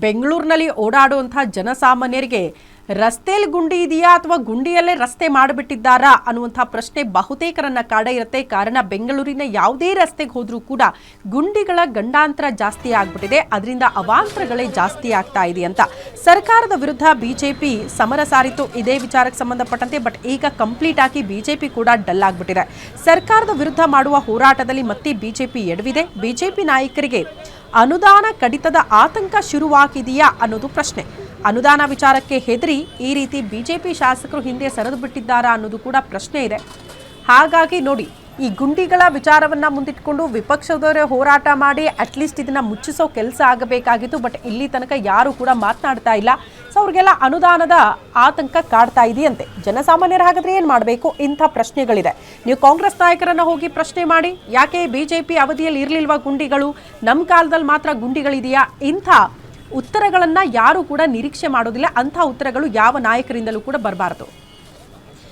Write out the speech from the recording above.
ಬೆಂಗಳೂರಿನಲ್ಲಿ ಓಡಾಡುವಂತಹ ಜನಸಾಮಾನ್ಯರಿಗೆ ರಸ್ತೆಯಲ್ಲಿ ಗುಂಡಿ ಇದೆಯಾ ಅಥವಾ ಗುಂಡಿಯಲ್ಲೇ ರಸ್ತೆ ಮಾಡಿಬಿಟ್ಟಿದ್ದಾರಾ ಅನ್ನುವಂಥ ಪ್ರಶ್ನೆ ಬಹುತೇಕರನ್ನ ಕಾಡೇ ಇರುತ್ತೆ. ಕಾರಣ ಬೆಂಗಳೂರಿನ ಯಾವುದೇ ರಸ್ತೆಗೆ ಹೋದ್ರೂ ಕೂಡ ಗುಂಡಿಗಳ ಗಂಡಾಂತರ ಜಾಸ್ತಿ ಆಗ್ಬಿಟ್ಟಿದೆ. ಅದರಿಂದ ಅವಾಂತರಗಳೇ ಜಾಸ್ತಿ ಆಗ್ತಾ ಇದೆ ಅಂತ ಸರ್ಕಾರದ ವಿರುದ್ಧ ಬಿಜೆಪಿ ಸಮರ ಸಾರಿತು ಇದೇ ವಿಚಾರಕ್ಕೆ ಸಂಬಂಧಪಟ್ಟಂತೆ. ಬಟ್ ಈಗ ಕಂಪ್ಲೀಟ್ ಆಗಿ ಬಿಜೆಪಿ ಕೂಡ ಡಲ್ ಆಗ್ಬಿಟ್ಟಿದೆ. ಸರ್ಕಾರದ ವಿರುದ್ಧ ಮಾಡುವ ಹೋರಾಟದಲ್ಲಿ ಮತ್ತೆ ಬಿಜೆಪಿ ಎಡವಿದೆ. ಬಿಜೆಪಿ ನಾಯಕರಿಗೆ ಅನುದಾನ ಕಡಿತದ ಆತಂಕ ಶುರುವಾಗಿದೆಯಾ ಅನ್ನೋದು ಪ್ರಶ್ನೆ. ಅನುದಾನ ವಿಚಾರಕ್ಕೆ ಹೆದರಿ ಈ ರೀತಿ ಬಿಜೆಪಿ ಶಾಸಕರು ಹಿಂದೆ ಸರಿದು ಬಿಟ್ಟಿದ್ದಾರಾ ಅನ್ನೋದು ಕೂಡ ಪ್ರಶ್ನೆ ಇದೆ. ಹಾಗಾಗಿ ನೋಡಿ, ಈ ಗುಂಡಿಗಳ ವಿಚಾರವನ್ನ ಮುಂದಿಟ್ಕೊಂಡು ವಿಪಕ್ಷದವರೇ ಹೋರಾಟ ಮಾಡಿ ಅಟ್ಲೀಸ್ಟ್ ಇದನ್ನ ಮುಚ್ಚಿಸೋ ಕೆಲಸ ಆಗಬೇಕಾಗಿತ್ತು. ಬಟ್ ಇಲ್ಲಿ ತನಕ ಯಾರು ಕೂಡ ಮಾತನಾಡ್ತಾ ಇಲ್ಲ. ಸೊ ಅವ್ರಿಗೆಲ್ಲ ಅನುದಾನದ ಆತಂಕ ಕಾಡ್ತಾ ಇದೆಯಂತೆ. ಜನಸಾಮಾನ್ಯರು ಹಾಗಾದ್ರೆ ಏನು ಮಾಡಬೇಕು? ಇಂಥ ಪ್ರಶ್ನೆಗಳಿದೆ. ನೀವು ಕಾಂಗ್ರೆಸ್ ನಾಯಕರನ್ನ ಹೋಗಿ ಪ್ರಶ್ನೆ ಮಾಡಿ, ಯಾಕೆ ಬಿಜೆಪಿ ಅವಧಿಯಲ್ಲಿ ಇರಲಿಲ್ವಾ ಗುಂಡಿಗಳು, ನಮ್ಮ ಕಾಲದಲ್ಲಿ ಮಾತ್ರ ಗುಂಡಿಗಳಿದೆಯಾ? ಇಂಥ ಉತ್ತರಗಳನ್ನ ಯಾರು ಕೂಡ ನಿರೀಕ್ಷೆ ಮಾಡೋದಿಲ್ಲ. ಅಂಥ ಉತ್ತರಗಳು ಯಾವ ನಾಯಕರಿಂದಲೂ ಕೂಡ ಬರಬಾರದು.